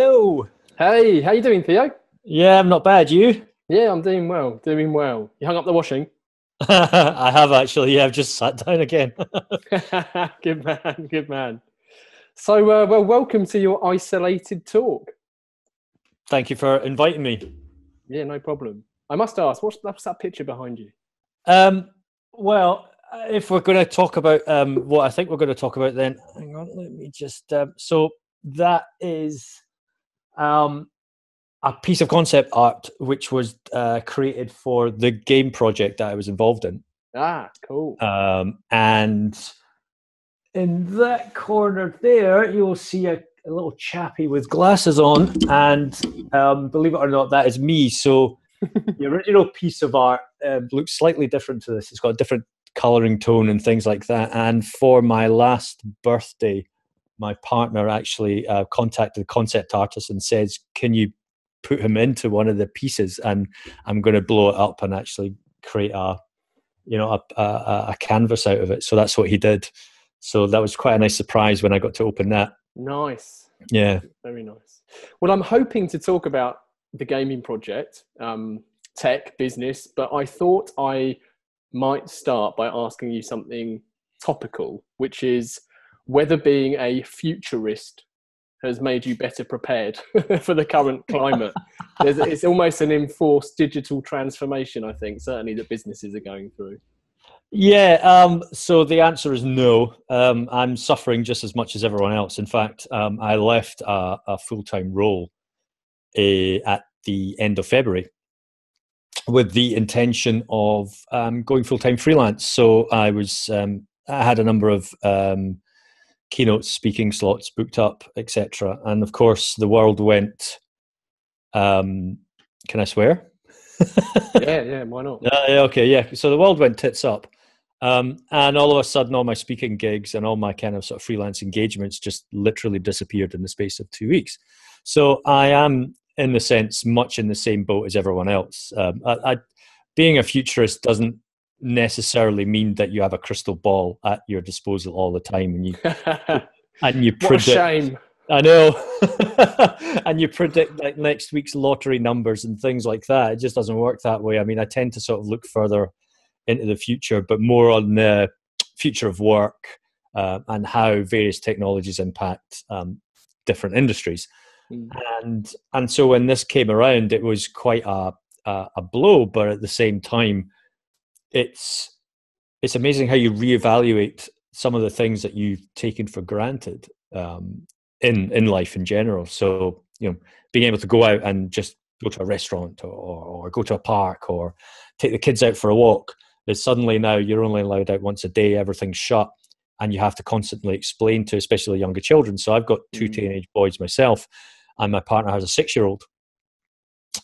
Hello. Hey, how you doing, Theo? Yeah, I'm not bad. You? Yeah, I'm doing well, doing well. You hung up the washing? I have actually. Yeah, I've just sat down again. Good man, good man. So, well, welcome to your isolated talk. Thank you for inviting me. Yeah, no problem. I must ask, what's that picture behind you? Um, well, if we're going to talk about what I think we're going to talk about, then hang on. Let me just. So that is um, a piece of concept art which was created for the game project that I was involved in, Ah, cool. and in that corner there, you'll see a little chappie with glasses on, and believe it or not, that is me. So the original piece of art looks slightly different to this. It's got a different coloring tone and things like that. And for my last birthday, my partner actually contacted the concept artist and says, "Can you put him into one of the pieces?" And I'm going to blow it up and actually create a canvas out of it. So that's what he did. So that was quite a nice surprise when I got to open that. Nice. Yeah. Very nice. Well, I'm hoping to talk about the gaming project, tech, business, but I thought I might start by asking you something topical, which is whether being a futurist has made you better prepared for the current climate. It's almost an enforced digital transformation, I think, certainly that businesses are going through. Yeah, so the answer is no. I'm suffering just as much as everyone else. In fact, I left a full-time role at the end of February with the intention of going full-time freelance. So I had a number of keynote speaking slots booked up, etc. And of course, the world went. Can I swear? Yeah, why not? Okay, yeah. So the world went tits up. And all of a sudden, all my speaking gigs and all my kind of sort of freelance engagements just literally disappeared in the space of 2 weeks. So I am, in the sense, much in the same boat as everyone else. Being a futurist doesn't necessarily mean that you have a crystal ball at your disposal all the time, and you What a predict. shame. I know, and you predict like next week's lottery numbers and things like that. It just doesn't work that way. I mean, I tend to sort of look further into the future, but more on the future of work and how various technologies impact different industries. Mm. And so when this came around, it was quite a blow, but at the same time, it's amazing how you reevaluate some of the things that you've taken for granted in life in general. So being able to go out and just go to a restaurant or go to a park or take the kids out for a walk is suddenly now you're only allowed out once a day. Everything's shut, and you have to constantly explain to especially younger children. So I've got two teenage boys myself, and my partner has a 6-year-old,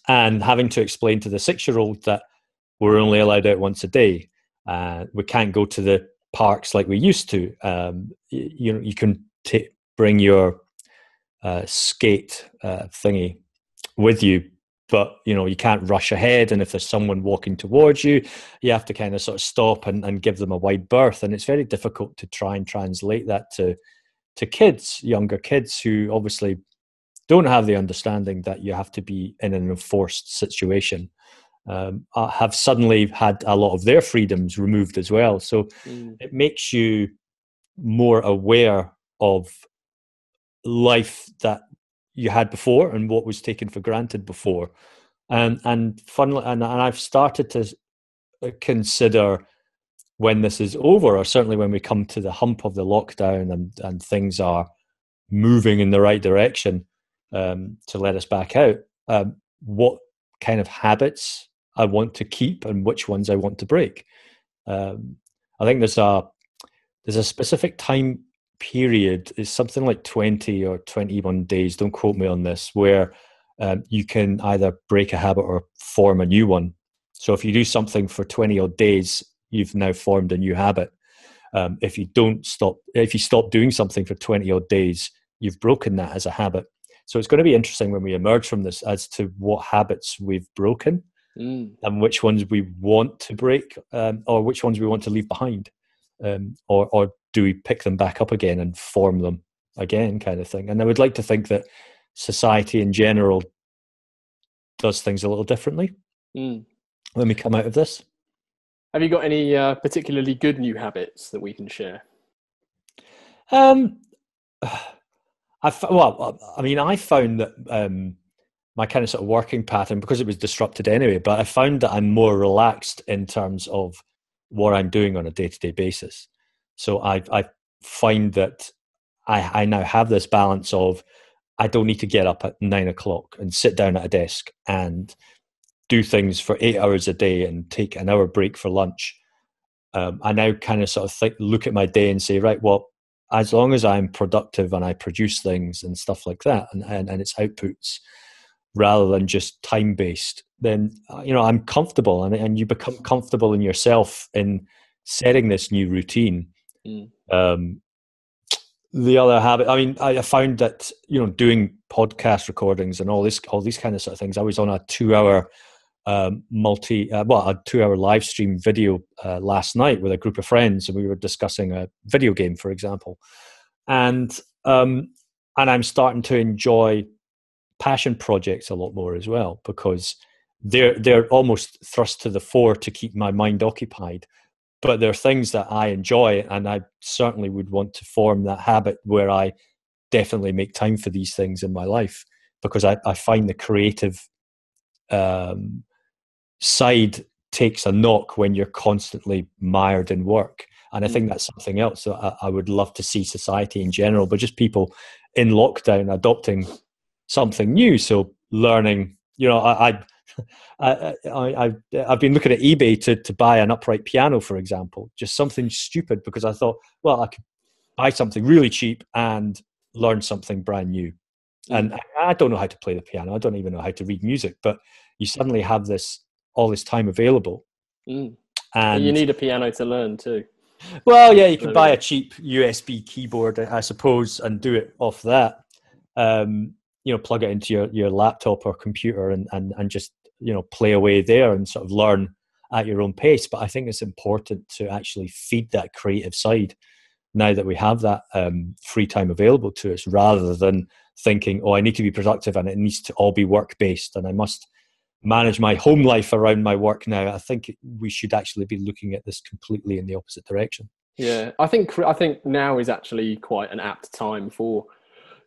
and having to explain to the 6-year-old that we're only allowed out once a day. We can't go to the parks like we used to. You can bring your skate thingy with you, but you can't rush ahead. And if there's someone walking towards you, you have to kind of sort of stop and give them a wide berth. And it's very difficult to try and translate that to kids, younger kids, who obviously don't have the understanding that you have to be in an enforced situation. Have suddenly had a lot of their freedoms removed as well. So it makes you more aware of life that you had before and what was taken for granted before. And funnily, and I've started to consider when this is over, or certainly when we come to the hump of the lockdown and things are moving in the right direction to let us back out, what kind of habits I want to keep and which ones I want to break. I think there's a specific time period, is something like 20 or 21 days, don't quote me on this, where you can either break a habit or form a new one. So if you do something for 20 odd days, you've now formed a new habit. If you stop doing something for 20 odd days, you've broken that as a habit. So it's going to be interesting when we emerge from this as to what habits we've broken and which ones we want to break, or which ones we want to leave behind, or do we pick them back up again and form them again, kind of thing. And I would like to think that society in general does things a little differently when we come out of this. Have you got any particularly good new habits that we can share? I found that my kind of sort of working pattern, because it was disrupted anyway, but I found that I'm more relaxed in terms of what I'm doing on a day-to-day basis. So I find that I now have this balance of, I don't need to get up at 9 o'clock and sit down at a desk and do things for 8 hours a day and take an hour break for lunch. I now kind of sort of look at my day and say, right, well, as long as I'm productive and I produce things and stuff like that, and its outputs, rather than just time-based, then, I'm comfortable, and you become comfortable in yourself in setting this new routine. The other habit, I found that, doing podcast recordings and all these kind of sort of things, I was on a 2-hour a 2-hour live stream video last night with a group of friends, and we were discussing a video game, for example, and I'm starting to enjoy passion projects a lot more as well, because they're almost thrust to the fore to keep my mind occupied, but they're things that I enjoy, and I certainly would want to form that habit where I definitely make time for these things in my life, because I find the creative side takes a knock when you're constantly mired in work. And I think that's something else that I would love to see society in general, but just people in lockdown adopting something new. So learning, I've been looking at eBay to buy an upright piano, for example, just something stupid, because I thought, well, I could buy something really cheap and learn something brand new. And I don't know how to play the piano. I don't even know how to read music, but you suddenly have all this time available. And you need a piano to learn too. Well, yeah, you can buy a cheap USB keyboard, I suppose, and do it off that. Plug it into your laptop or computer and just, play away there and sort of learn at your own pace. But I think it's important to actually feed that creative side now that we have that free time available to us, rather than thinking, oh, I need to be productive and it needs to all be work-based and I must manage my home life around my work now. I think we should actually be looking at this completely in the opposite direction. Yeah, I think now is actually quite an apt time for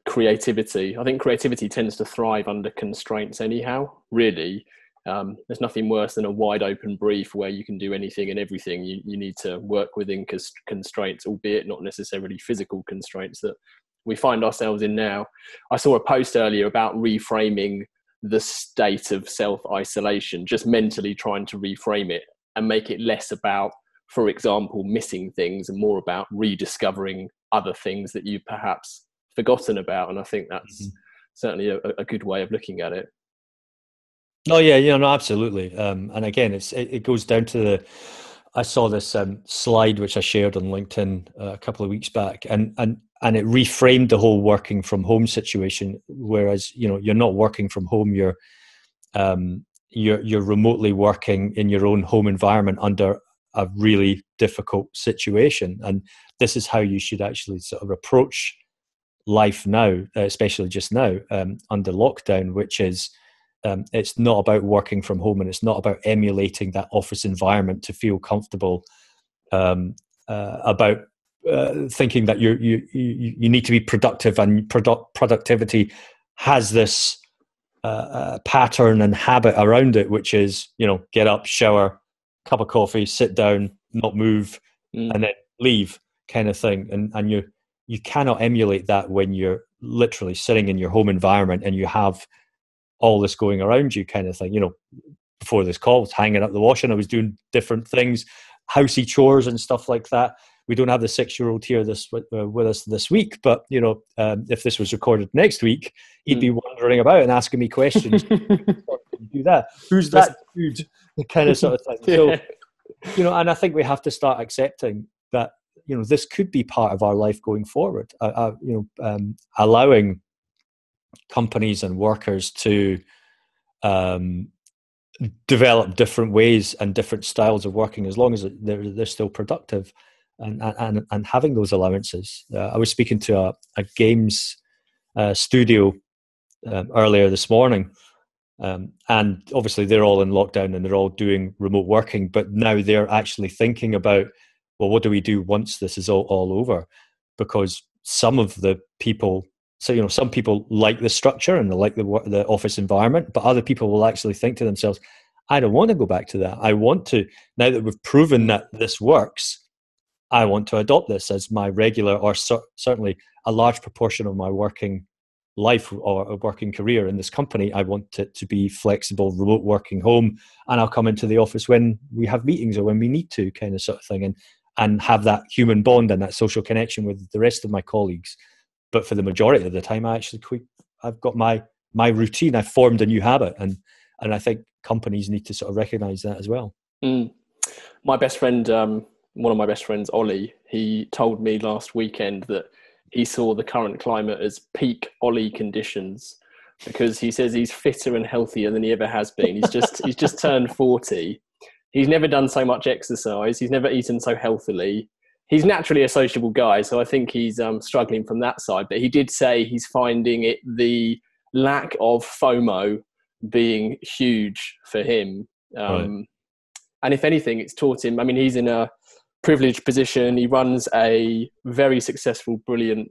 creativity. I think creativity tends to thrive under constraints anyhow, really. There's nothing worse than a wide open brief where you can do anything and everything. You need to work within constraints, albeit not necessarily physical constraints that we find ourselves in now. I saw a post earlier about reframing the state of self-isolation, just mentally trying to reframe it and make it less about, for example, missing things and more about rediscovering other things that you've perhaps forgotten about. And I think that's certainly a good way of looking at it. Oh yeah, no, absolutely. And again, it goes down to I saw this slide which I shared on LinkedIn a couple of weeks back, and it reframed the whole working from home situation. Whereas you're not working from home, you're remotely working in your own home environment under a really difficult situation, and this is how you should actually sort of approach life now, especially just now under lockdown, which is. It's not about working from home, and it's not about emulating that office environment to feel comfortable about thinking that you need to be productive, and productivity has this pattern and habit around it, which is get up, shower, cup of coffee, sit down, not move, and then leave, kind of thing. And you cannot emulate that when you're literally sitting in your home environment and you have all this going around you, kind of thing. Before this call, I was hanging up the washing, I was doing different things, housey chores and stuff like that. We don't have the 6-year-old here with us this week, but if this was recorded next week, he'd be wandering about and asking me questions. Do that? Who's that dude? The kind of sort of thing. Yeah. So, and I think we have to start accepting that this could be part of our life going forward. Allowing companies and workers to develop different ways and different styles of working, as long as they're still productive, and having those allowances. I was speaking to a games studio earlier this morning. And obviously they're all in lockdown and they're all doing remote working, but now they're actually thinking about, well, what do we do once this is all over? Because some of the people, some people like the structure and they like the office environment, but other people will actually think to themselves, I don't want to go back to that. I want to, now that we've proven that this works, I want to adopt this as my regular, or certainly a large proportion of my working life or a working career in this company. I want it to be flexible, remote working, home, and I'll come into the office when we have meetings or when we need to, kind of sort of thing, and have that human bond and that social connection with the rest of my colleagues. But for the majority of the time, I've got my routine. I've formed a new habit, and I think companies need to sort of recognize that as well. My best friend, one of my best friends, Ollie, he told me last weekend that he saw the current climate as peak Ollie conditions, because he says he's fitter and healthier than he ever has been. He's just turned 40. He's never done so much exercise. He's never eaten so healthily. He's naturally a sociable guy, so I think he's struggling from that side. But he did say he's finding the lack of FOMO being huge for him. Right. And if anything, it's taught him, I mean, he's in a privileged position. He runs a very successful, brilliant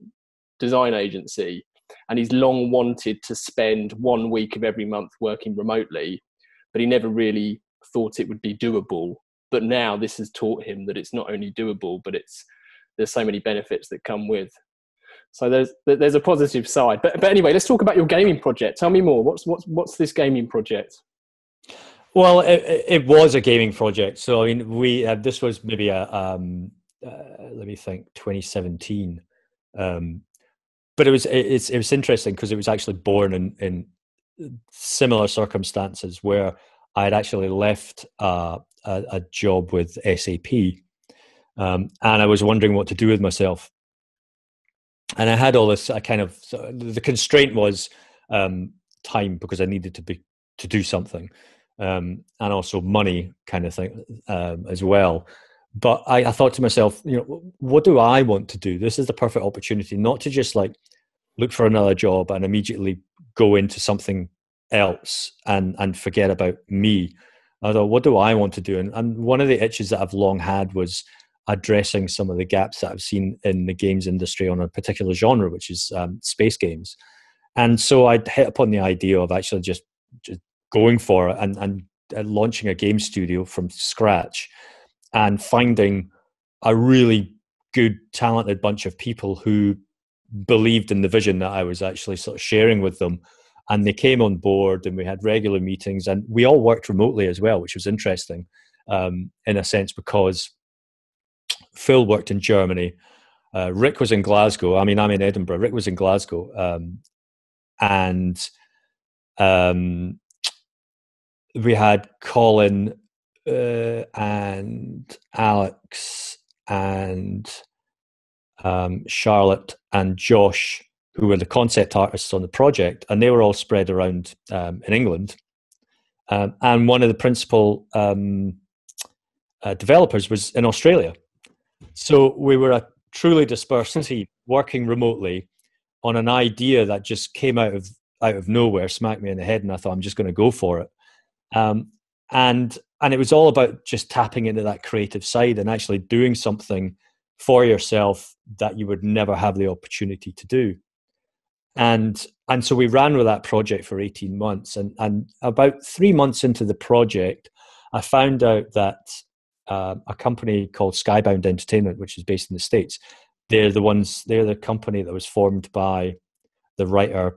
design agency, and he's long wanted to spend 1 week of every month working remotely, but he never really thought it would be doable. But now this has taught him that it's not only doable, but there's so many benefits that come with. So there's a positive side. But anyway, let's talk about your gaming project. Tell me more. What's this gaming project? Well, it was a gaming project. So I mean, this was maybe let me think, 2017. But it was interesting because it was actually born in similar circumstances where I had actually left a job with SAP, and I was wondering what to do with myself. And I had all this. The constraint was time, because I needed to do something. And also money, kind of thing, as well. But I thought to myself, what do I want to do? This is the perfect opportunity, not to just like look for another job and immediately go into something else and forget about me. I thought, what do I want to do? And one of the itches that I've long had was addressing some of the gaps that I've seen in the games industry on a particular genre, which is space games. And so I'd hit upon the idea of actually just going for it and launching a game studio from scratch, and finding a really good, talented bunch of people who believed in the vision that I was actually sort of sharing with them. And they came on board, and we had regular meetings, and we all worked remotely as well, which was interesting in a sense, because Phil worked in Germany. Rick was in Glasgow. I mean, I'm in Edinburgh. Rick was in Glasgow. And we had Colin and Alex and Charlotte and Josh, who were the concept artists on the project, and they were all spread around in England. And one of the principal developers was in Australia. So we were a truly dispersed team working remotely on an idea that just came out of nowhere, smacked me in the head, and I thought, I'm just going to go for it. And it was all about just tapping into that creative side and actually doing something for yourself that you would never have the opportunity to do. And so we ran with that project for 18 months. And about 3 months into the project, I found out that a company called Skybound Entertainment, which is based in the States, they're the company that was formed by the writer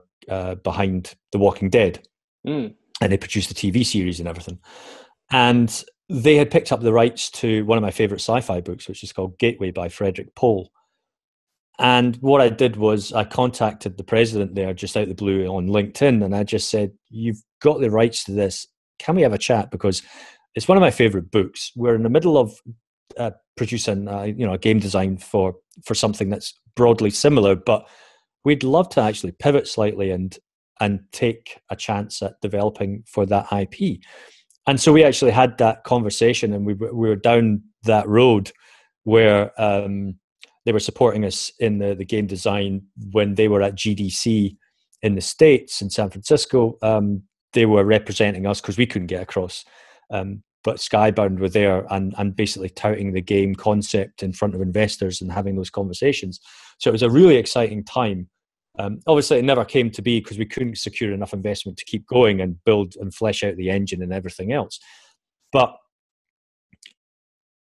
behind The Walking Dead. And they produced a TV series and everything. And they had picked up the rights to one of my favorite sci-fi books, which is called Gateway by Frederick Pohl. And what I did was I contacted the president there just out of the blue on LinkedIn, and I just said, you've got the rights to this. Can we have a chat? Because it's one of my favorite books. We're in the middle of producing a game design for something that's broadly similar, but we'd love to actually pivot slightly and take a chance at developing for that IP. And so we actually had that conversation, and we were down that road where they were supporting us in the game design when they were at GDC in the States, in San Francisco. They were representing us because we couldn't get across. But Skybound were there and basically touting the game concept in front of investors and having those conversations. So it was a really exciting time. Obviously, it never came to be because we couldn't secure enough investment to keep going and build and flesh out the engine and everything else. But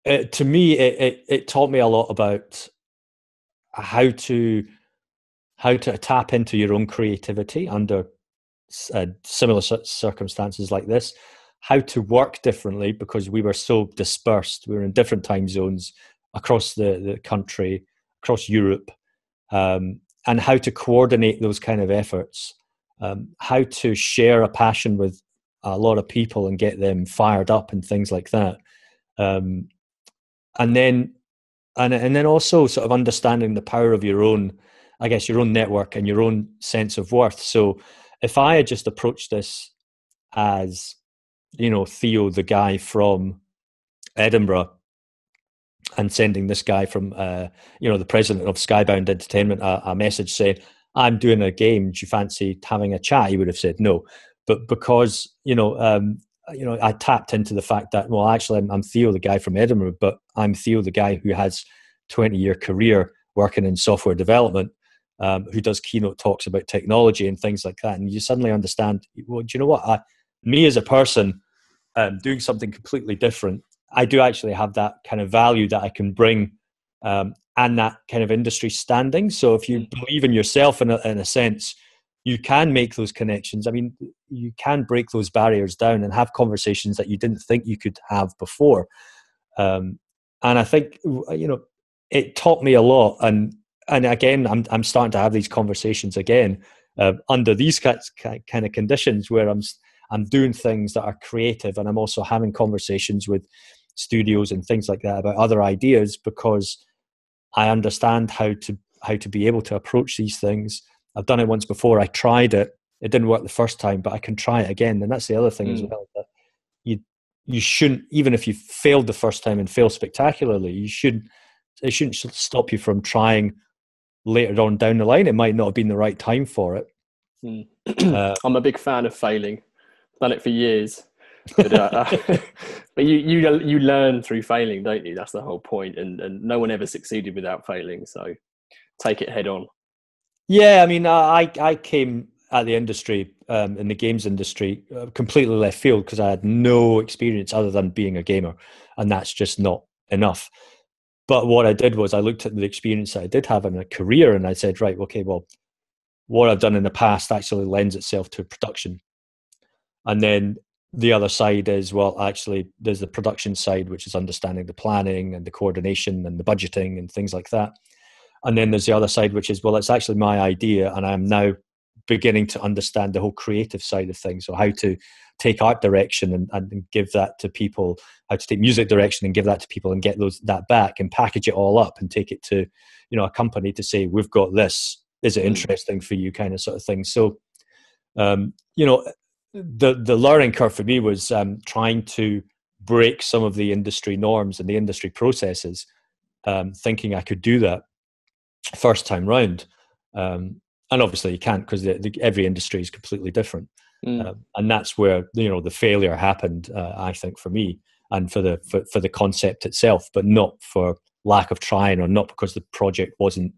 to me, it taught me a lot about how to tap into your own creativity under similar circumstances like this, how to work differently because we were so dispersed. We were in different time zones across the country, across Europe, and how to coordinate those kind of efforts, how to share a passion with a lot of people and get them fired up and things like that. And then also sort of understanding the power of your own, I guess, your own network and your own sense of worth. So if I had just approached this as, Theo, the guy from Edinburgh, and sending this guy from, the president of Skybound Entertainment a message saying, I'm doing a game, do you fancy having a chat? He would have said no. But because, I tapped into the fact that, well, actually, I'm Theo, the guy from Edinburgh, but I'm Theo, the guy who has 20-year career working in software development, who does keynote talks about technology and things like that. And you suddenly understand, well, do you know what? Me as a person, doing something completely different, I do actually have that kind of value that I can bring, and that kind of industry standing. So if you believe in yourself in a sense, you can make those connections. I mean, you can break those barriers down and have conversations that you didn't think you could have before. And I think, it taught me a lot. And again, I'm starting to have these conversations again under these kind of conditions where I'm doing things that are creative, and I'm also having conversations with studios and things like that about other ideas, because I understand how to be able to approach these things. I've done it once before. I tried it. It didn't work the first time, but I can try it again. And that's the other thing as well, that you shouldn't, even if you failed the first time and fail spectacularly, it shouldn't stop you from trying later on down the line. It might not have been the right time for it. I'm a big fan of failing. I've done it for years. But, but you learn through failing, don't you? That's the whole point. And no one ever succeeded without failing. So take it head on. Yeah, I mean, I came at the industry, in the games industry, completely left field, because I had no experience other than being a gamer, and that's just not enough. But what I did was I looked at the experience that I did have in a career, and I said, right, okay, well, what I've done in the past actually lends itself to production. And then the other side is, well, actually, there's the production side, which is understanding the planning and the coordination and the budgeting and things like that. And then there's the other side, which is, well, it's actually my idea, and I'm now beginning to understand the whole creative side of things. So how to take art direction and give that to people, how to take music direction and give that to people and get that back and package it all up and take it to, a company to say, we've got this. Is it interesting for you, kind of sort of thing. So, the learning curve for me was trying to break some of the industry norms and the industry processes, thinking I could do that first time round. And obviously you can't, because every industry is completely different. And that's where, the failure happened, I think, for me, and for the concept itself, but not for lack of trying, or not because the project wasn't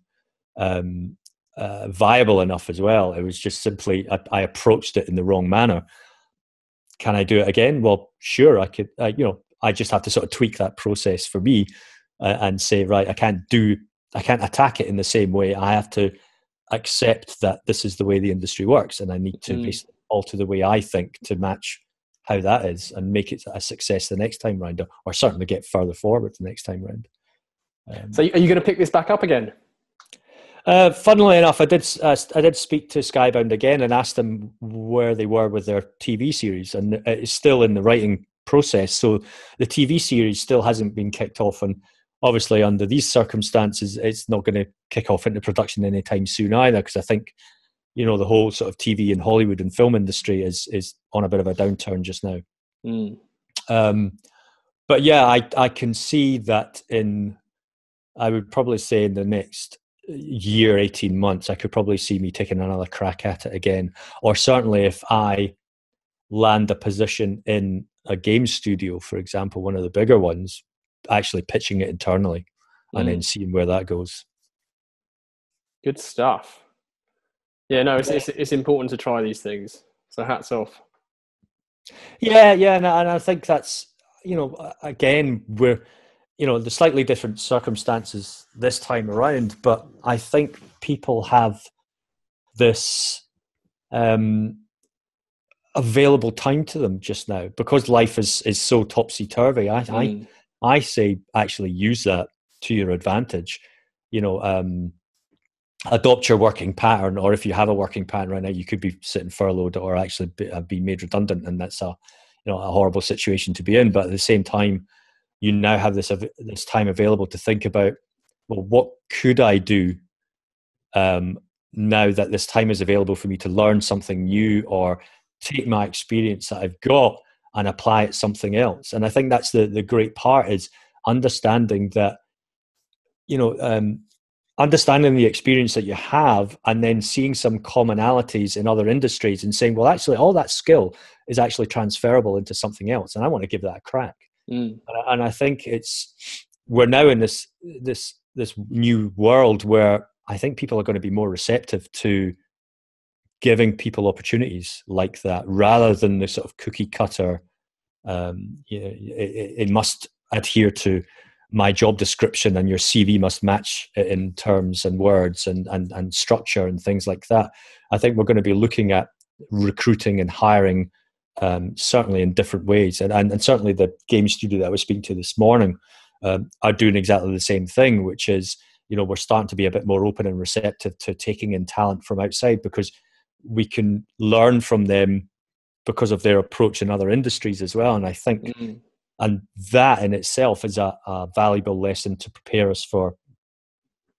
viable enough as well. It was just simply I approached it in the wrong manner. Can I do it again? Well, sure, I could. I just have to sort of tweak that process for me, and say, right, I can't attack it in the same way. I have to accept that this is the way the industry works, and I need to basically alter the way I think to match how that is, and make it a success the next time round, or certainly get further forward the next time round. So are you going to pick this back up again? Funnily enough, I did speak to Skybound again and asked them where they were with their TV series, and it's still in the writing process. So the TV series still hasn't been kicked off, and obviously under these circumstances, it's not going to kick off into production anytime soon either, because I think, the whole sort of TV and Hollywood and film industry is on a bit of a downturn just now. But yeah, I can see that I would probably say in the next year, 18 months, I could probably see me taking another crack at it again. Or certainly if I land a position in a game studio, for example, one of the bigger ones, actually pitching it internally and then seeing where that goes. Good stuff. Yeah, no, it's important to try these things. So hats off. Yeah, and I think that's, again, we're, the slightly different circumstances this time around, but I think people have this available time to them just now because life is so topsy-turvy. I say actually use that to your advantage. Adopt your working pattern, or if you have a working pattern right now, you could be sitting furloughed or actually be made redundant, and that's a horrible situation to be in. But at the same time, you now have this time available to think about, well, what could I do now that this time is available for me to learn something new or take my experience that I've got and apply it something else. And I think that's the great part, is understanding that, understanding the experience that you have and then seeing some commonalities in other industries and saying, well, actually, all that skill is actually transferable into something else, and I want to give that a crack. And I think we're now in this new world where I think people are going to be more receptive to giving people opportunities like that, rather than the sort of cookie cutter. It must adhere to my job description, and your CV must match it in terms and words and structure and things like that. I think we're going to be looking at recruiting and hiring certainly in different ways, and certainly the game studio that I was speaking to this morning are doing exactly the same thing, which is, we're starting to be a bit more open and receptive to taking in talent from outside, because we can learn from them because of their approach in other industries as well. And I think, and that in itself is a valuable lesson to prepare us for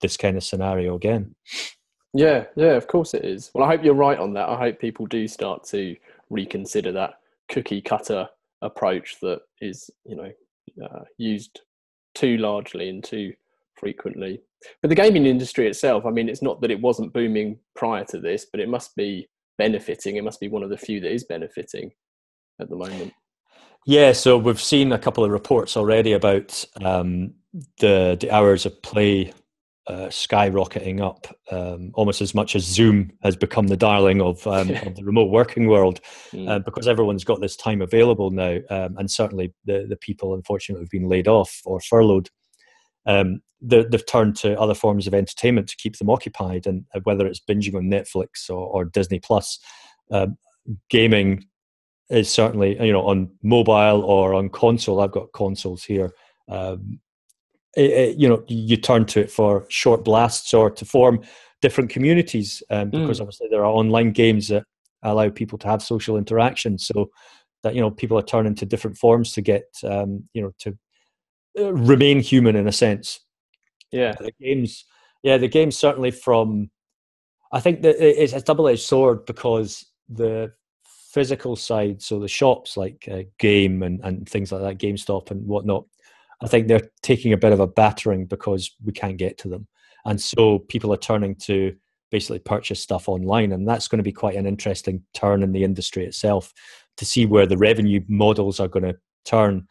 this kind of scenario again. Yeah, of course it is. Well, I hope you're right on that. I hope people do start to reconsider that cookie cutter approach that is, used too largely and too frequently. But the gaming industry itself, I mean, it's not that it wasn't booming prior to this, but it must be benefiting. It must be one of the few that is benefiting at the moment. Yeah, so we've seen a couple of reports already about the hours of play skyrocketing up, almost as much as Zoom has become the darling of the remote working world, because everyone's got this time available now, and certainly the people, unfortunately, who've been laid off or furloughed, they've turned to other forms of entertainment to keep them occupied, and whether it's binging on Netflix or Disney Plus, gaming is certainly, on mobile or on console. I've got consoles here. You turn to it for short blasts or to form different communities, because obviously there are online games that allow people to have social interaction, so that people are turning to different forms to get to remain human in a sense. The games certainly from, I think that it's a double-edged sword, because the physical side, so the shops like Game and things like that, GameStop and whatnot, I think they're taking a bit of a battering because we can't get to them, and so people are turning to basically purchase stuff online, and that's going to be quite an interesting turn in the industry itself, to see where the revenue models are going to turn,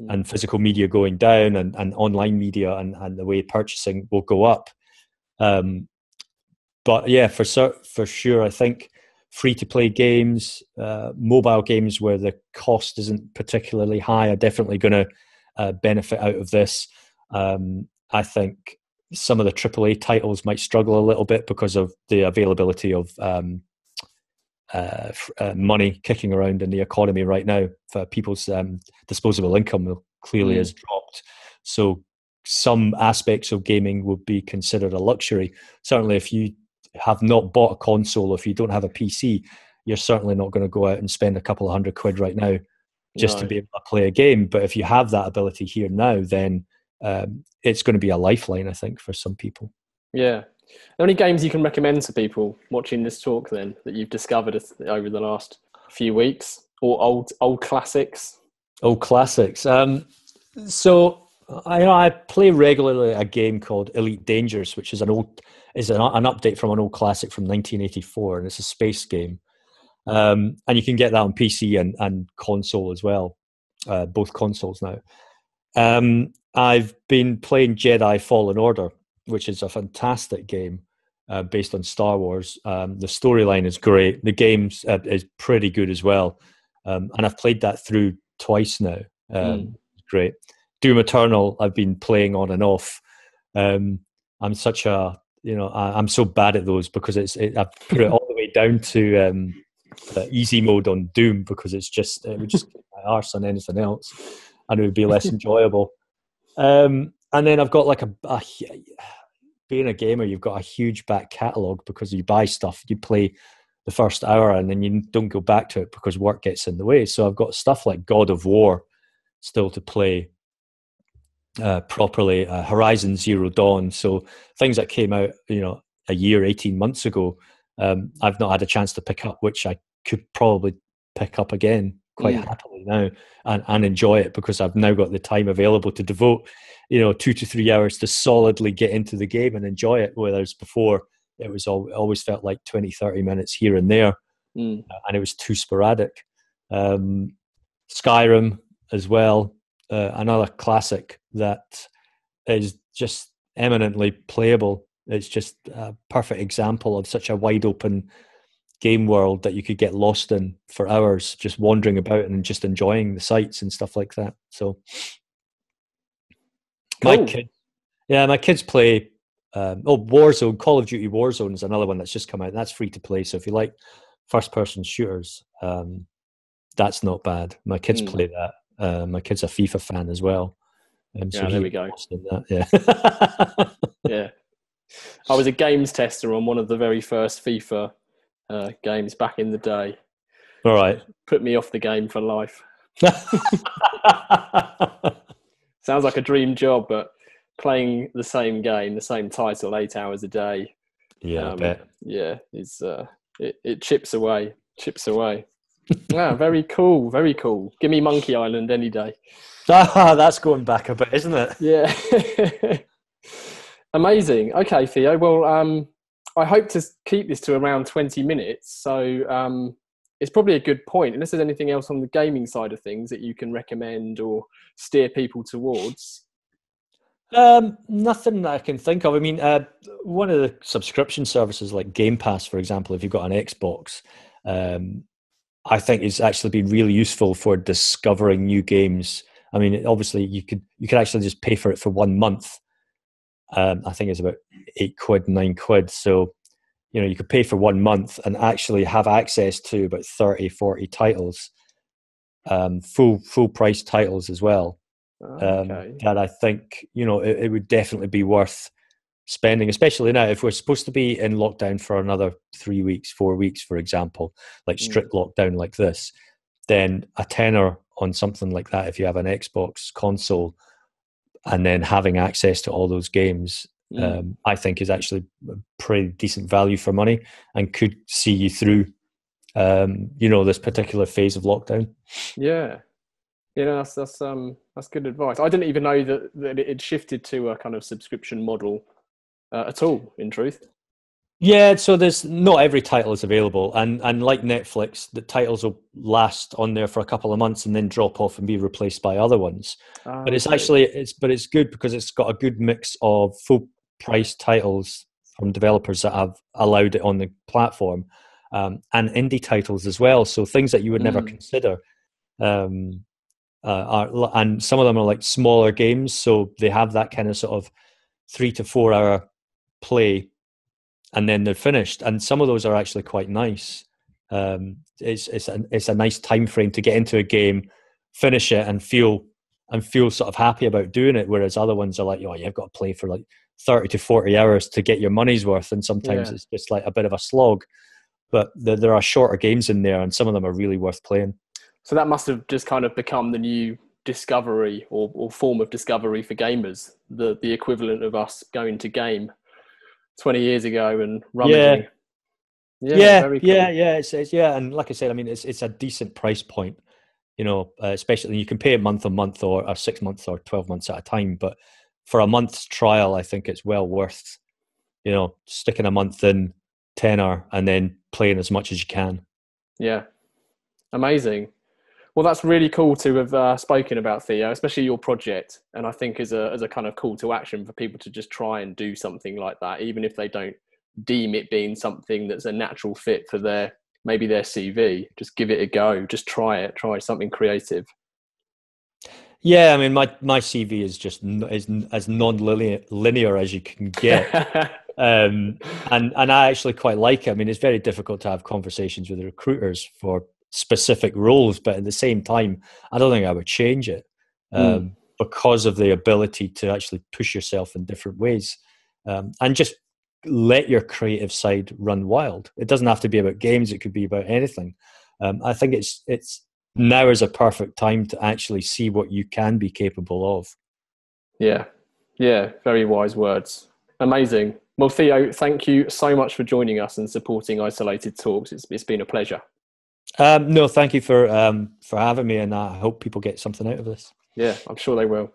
and physical media going down and online media and the way purchasing will go up. But yeah, for sure, I think free-to-play games, mobile games where the cost isn't particularly high, are definitely going to benefit out of this. I think some of the AAA titles might struggle a little bit because of the availability of money kicking around in the economy right now. For people's disposable income clearly has dropped, so some aspects of gaming would be considered a luxury. Certainly if you have not bought a console, if you don't have a PC, you're certainly not going to go out and spend a couple of £100 right now just to be able to play a game. But if you have that ability here now, then it's going to be a lifeline, I think, for some people. Yeah. Are there any games you can recommend to people watching this talk then, that you've discovered over the last few weeks, or old classics? Old classics. So I play regularly a game called Elite Dangerous, which is an update from an old classic from 1984, and it's a space game. And you can get that on PC and console as well, both consoles now. I've been playing Jedi Fallen Order, which is a fantastic game based on Star Wars. The storyline is great. The game is pretty good as well. And I've played that through twice now. Great. Doom Eternal, I've been playing on and off. I'm such a, I'm so bad at those because I put it all the way down to easy mode on Doom because it would just kick my arse on anything else, and it would be less enjoyable. And then I've got like being a gamer, you've got a huge back catalogue because you buy stuff, you play the first hour, and then you don't go back to it because work gets in the way. So I've got stuff like God of War still to play properly, Horizon Zero Dawn. So things that came out, a year, 18 months ago, I've not had a chance to pick up, which I could probably pick up again quite happily now and enjoy it because I've now got the time available to devote, 2 to 3 hours to solidly get into the game and enjoy it. Whereas before it was always felt like 20, 30 minutes here and there, and it was too sporadic. Skyrim as well, another classic that is just eminently playable. It's just a perfect example of such a wide open game world that you could get lost in for hours, just wandering about and just enjoying the sights and stuff like that. So cool. my kids play Warzone. Call of Duty Warzone is another one that's just come out. That's free to play. So if you like first person shooters, that's not bad. My kids play that. My kid's a FIFA fan as well. So there we go. Yeah. Yeah. I was a games tester on one of the very first FIFA games back in the day. All right. Put me off the game for life. Sounds like a dream job, but playing the same game, the same title, 8 hours a day. Yeah, I bet. Yeah, it chips away. Wow, very cool, very cool. Give me Monkey Island any day. That's going back a bit, isn't it? Yeah. Amazing. Okay, Theo. Well, I hope to keep this to around 20 minutes. So it's probably a good point. Unless there's anything else on the gaming side of things that you can recommend or steer people towards. Nothing that I can think of. I mean, one of the subscription services like Game Pass, for example, if you've got an Xbox, I think it's actually been really useful for discovering new games. I mean, obviously you could actually just pay for it for 1 month. I think it's about £8, £9. So, you could pay for 1 month and actually have access to about 30, 40 titles, full price titles as well. Okay. That I think, it would definitely be worth spending, especially now if we're supposed to be in lockdown for another 3 weeks, 4 weeks, for example, like strict lockdown like this, then a tenner on something like that, if you have an Xbox console, and then having access to all those games, I think is actually a pretty decent value for money and could see you through, this particular phase of lockdown. Yeah. That's good advice. I didn't even know that it had shifted to a kind of subscription model at all, in truth. Yeah, so there's not every title is available, and like Netflix, the titles will last on there for a couple of months and then drop off and be replaced by other ones. But it's actually it's good because it's got a good mix of full price titles from developers that have allowed it on the platform, and indie titles as well. So things that you would never consider, and some of them are like smaller games, so they have that kind of sort of 3 to 4 hour play, and then they're finished. And some of those are actually quite nice. It's a nice time frame to get into a game, finish it, and feel sort of happy about doing it. Whereas other ones are like, you've got to play for like 30 to 40 hours to get your money's worth, and sometimes it's just like a bit of a slog. But there are shorter games in there, and some of them are really worth playing. So that must have just kind of become the new discovery or form of discovery for gamers, the equivalent of us going to game 20 years ago and rummaging. Yeah, very cool. yeah. It's and like I said, I mean, it's a decent price point. especially you can pay it month on month or 6 months or 12 months at a time. But for a month's trial, I think it's well worth, sticking a month in, tenor, and then playing as much as you can. Yeah, amazing. Well, that's really cool to have spoken about, Theo, especially your project. And I think as a kind of call to action for people to just try and do something like that, even if they don't deem it being something that's a natural fit for maybe their CV. Just give it a go. Just try something creative. Yeah, I mean, my CV is just as non-linear as you can get. And I actually quite like it. I mean, it's very difficult to have conversations with recruiters for specific roles, but at the same time, I don't think I would change it because of the ability to actually push yourself in different ways, and just let your creative side run wild. It doesn't have to be about games; it could be about anything. I think it's now is a perfect time to actually see what you can be capable of. Yeah, very wise words. Amazing. Well, Theo, thank you so much for joining us and supporting Isolated Talks. It's been a pleasure. No, thank you for having me, and I hope people get something out of this. Yeah, I'm sure they will.